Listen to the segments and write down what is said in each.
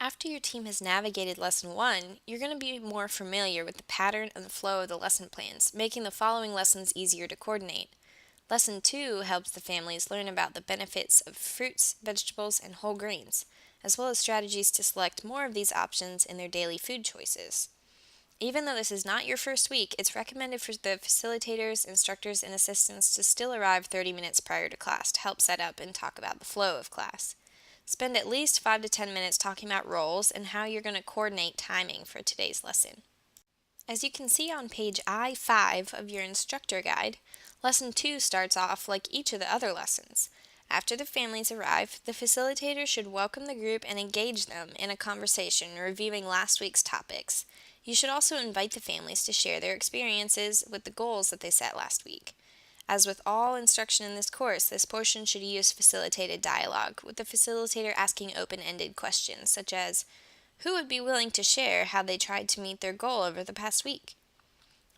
After your team has navigated Lesson 1, you're going to be more familiar with the pattern and the flow of the lesson plans, making the following lessons easier to coordinate. Lesson 2 helps the families learn about the benefits of fruits, vegetables, and whole grains, as well as strategies to select more of these options in their daily food choices. Even though this is not your first week, it's recommended for the facilitators, instructors, and assistants to still arrive 30 minutes prior to class to help set up and talk about the flow of class. Spend at least 5 to 10 minutes talking about roles and how you're going to coordinate timing for today's lesson. As you can see on page I-5 of your instructor guide, Lesson 2 starts off like each of the other lessons. After the families arrive, the facilitator should welcome the group and engage them in a conversation reviewing last week's topics. You should also invite the families to share their experiences with the goals that they set last week. As with all instruction in this course, this portion should use facilitated dialogue, with the facilitator asking open-ended questions, such as, who would be willing to share how they tried to meet their goal over the past week?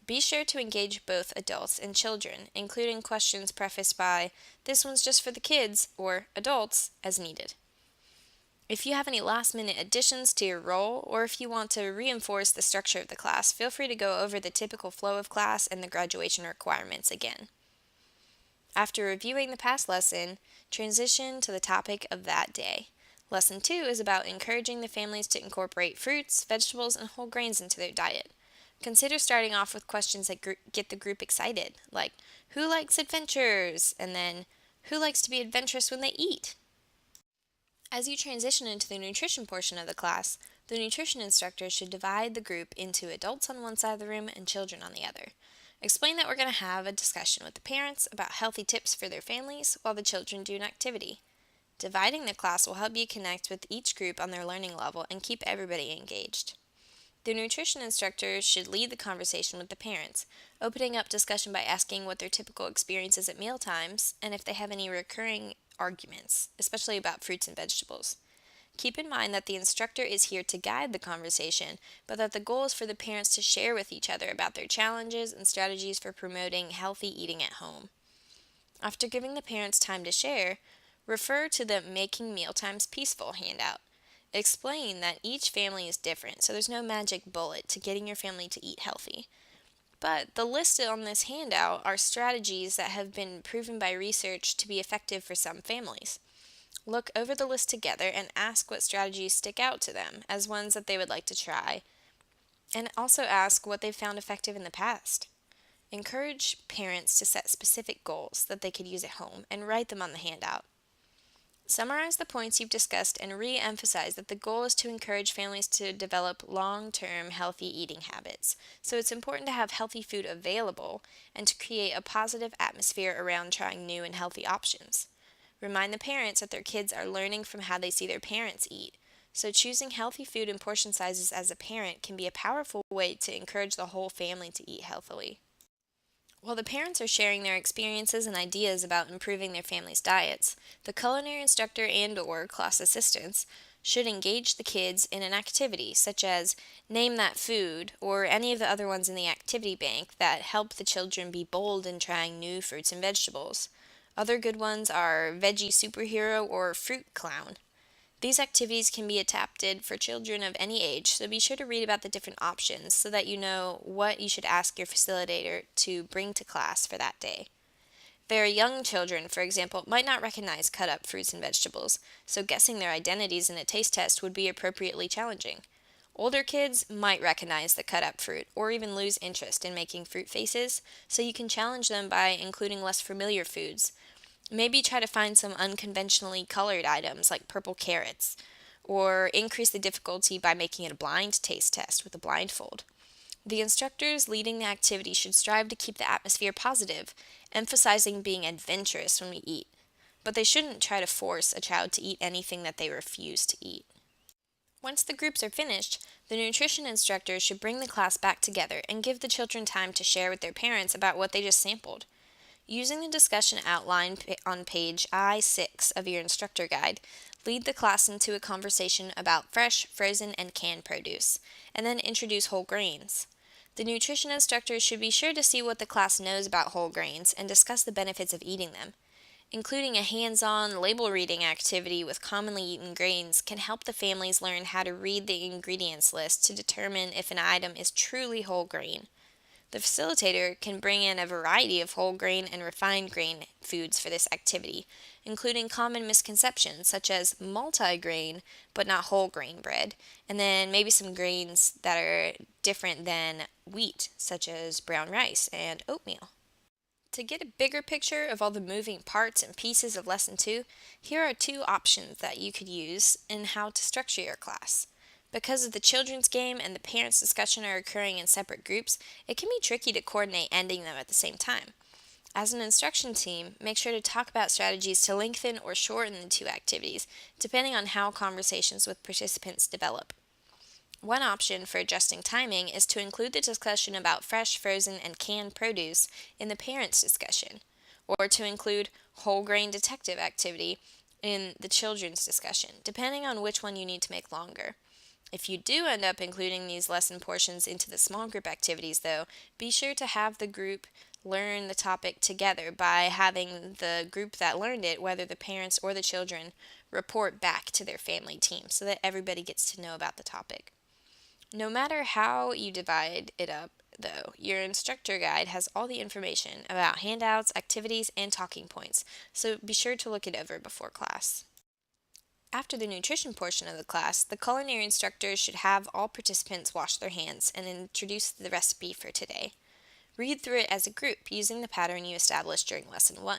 Be sure to engage both adults and children, including questions prefaced by, this one's just for the kids, or adults, as needed. If you have any last-minute additions to your role, or if you want to reinforce the structure of the class, feel free to go over the typical flow of class and the graduation requirements again. After reviewing the past lesson, transition to the topic of that day. Lesson 2 is about encouraging the families to incorporate fruits, vegetables, and whole grains into their diet. Consider starting off with questions that get the group excited, like, who likes adventures? And then, who likes to be adventurous when they eat? As you transition into the nutrition portion of the class, the nutrition instructor should divide the group into adults on one side of the room and children on the other. Explain that we're going to have a discussion with the parents about healthy tips for their families while the children do an activity. Dividing the class will help you connect with each group on their learning level and keep everybody engaged. The nutrition instructor should lead the conversation with the parents, opening up discussion by asking what their typical experience is at meal times and if they have any recurring arguments, especially about fruits and vegetables. Keep in mind that the instructor is here to guide the conversation, but that the goal is for the parents to share with each other about their challenges and strategies for promoting healthy eating at home. After giving the parents time to share, refer to the Making Mealtimes Peaceful handout. Explain that each family is different, so there's no magic bullet to getting your family to eat healthy. But the listed on this handout are strategies that have been proven by research to be effective for some families. Look over the list together and ask what strategies stick out to them as ones that they would like to try, and also ask what they've found effective in the past. Encourage parents to set specific goals that they could use at home and write them on the handout. Summarize the points you've discussed and re-emphasize that the goal is to encourage families to develop long-term healthy eating habits. So it's important to have healthy food available and to create a positive atmosphere around trying new and healthy options. Remind the parents that their kids are learning from how they see their parents eat. So choosing healthy food and portion sizes as a parent can be a powerful way to encourage the whole family to eat healthily. While the parents are sharing their experiences and ideas about improving their family's diets, the culinary instructor and/or class assistants should engage the kids in an activity such as name that food or any of the other ones in the activity bank that help the children be bold in trying new fruits and vegetables. Other good ones are veggie superhero or fruit clown. These activities can be adapted for children of any age, so be sure to read about the different options so that you know what you should ask your facilitator to bring to class for that day. Very young children, for example, might not recognize cut-up fruits and vegetables, so guessing their identities in a taste test would be appropriately challenging. Older kids might recognize the cut-up fruit or even lose interest in making fruit faces, so you can challenge them by including less familiar foods. Maybe try to find some unconventionally colored items like purple carrots, or increase the difficulty by making it a blind taste test with a blindfold. The instructors leading the activity should strive to keep the atmosphere positive, emphasizing being adventurous when we eat, but they shouldn't try to force a child to eat anything that they refuse to eat. Once the groups are finished, the nutrition instructor should bring the class back together and give the children time to share with their parents about what they just sampled. Using the discussion outline on page I-6 of your instructor guide, lead the class into a conversation about fresh, frozen, and canned produce, and then introduce whole grains. The nutrition instructor should be sure to see what the class knows about whole grains and discuss the benefits of eating them. Including a hands-on label reading activity with commonly eaten grains can help the families learn how to read the ingredients list to determine if an item is truly whole grain. The facilitator can bring in a variety of whole grain and refined grain foods for this activity, including common misconceptions such as multi-grain but not whole grain bread, and then maybe some grains that are different than wheat, such as brown rice and oatmeal. To get a bigger picture of all the moving parts and pieces of Lesson 2, here are two options that you could use in how to structure your class. Because of the children's game and the parents' discussion are occurring in separate groups, it can be tricky to coordinate ending them at the same time. As an instruction team, make sure to talk about strategies to lengthen or shorten the two activities, depending on how conversations with participants develop. One option for adjusting timing is to include the discussion about fresh, frozen, and canned produce in the parents' discussion, or to include whole grain detective activity in the children's discussion, depending on which one you need to make longer. If you do end up including these lesson portions into the small group activities, though, be sure to have the group learn the topic together by having the group that learned it, whether the parents or the children, report back to their family team so that everybody gets to know about the topic. No matter how you divide it up, though, your instructor guide has all the information about handouts, activities, and talking points, so be sure to look it over before class. After the nutrition portion of the class, the culinary instructor should have all participants wash their hands and introduce the recipe for today. Read through it as a group using the pattern you established during Lesson 1.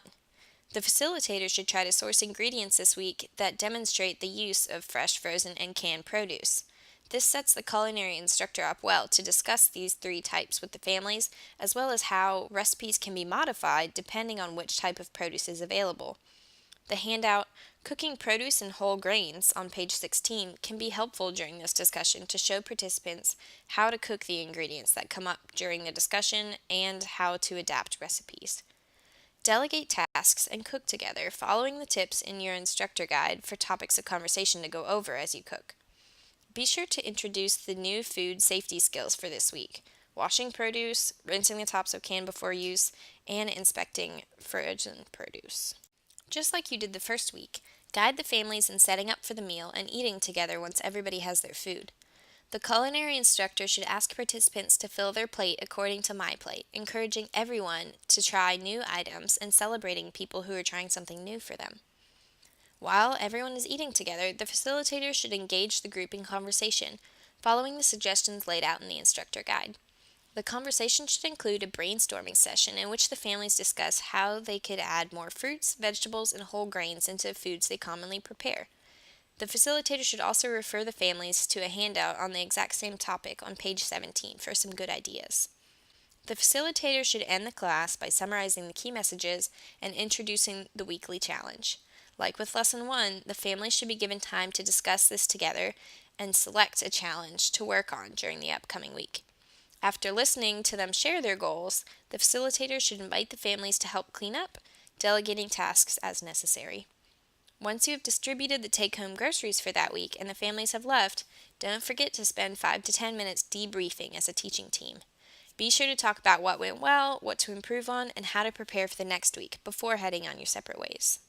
The facilitator should try to source ingredients this week that demonstrate the use of fresh, frozen, and canned produce. This sets the culinary instructor up well to discuss these three types with the families, as well as how recipes can be modified depending on which type of produce is available. The handout, Cooking Produce and Whole Grains, on page 16 can be helpful during this discussion to show participants how to cook the ingredients that come up during the discussion and how to adapt recipes. Delegate tasks and cook together, following the tips in your instructor guide for topics of conversation to go over as you cook. Be sure to introduce the new food safety skills for this week: washing produce, rinsing the tops of can before use, and inspecting frozen produce. Just like you did the first week, guide the families in setting up for the meal and eating together once everybody has their food. The culinary instructor should ask participants to fill their plate according to My Plate, encouraging everyone to try new items and celebrating people who are trying something new for them. While everyone is eating together, the facilitator should engage the group in conversation, following the suggestions laid out in the instructor guide. The conversation should include a brainstorming session in which the families discuss how they could add more fruits, vegetables, and whole grains into foods they commonly prepare. The facilitator should also refer the families to a handout on the exact same topic on page 17 for some good ideas. The facilitator should end the class by summarizing the key messages and introducing the weekly challenge. Like with Lesson 1, the families should be given time to discuss this together and select a challenge to work on during the upcoming week. After listening to them share their goals, the facilitator should invite the families to help clean up, delegating tasks as necessary. Once you have distributed the take-home groceries for that week and the families have left, don't forget to spend 5 to 10 minutes debriefing as a teaching team. Be sure to talk about what went well, what to improve on, and how to prepare for the next week before heading on your separate ways.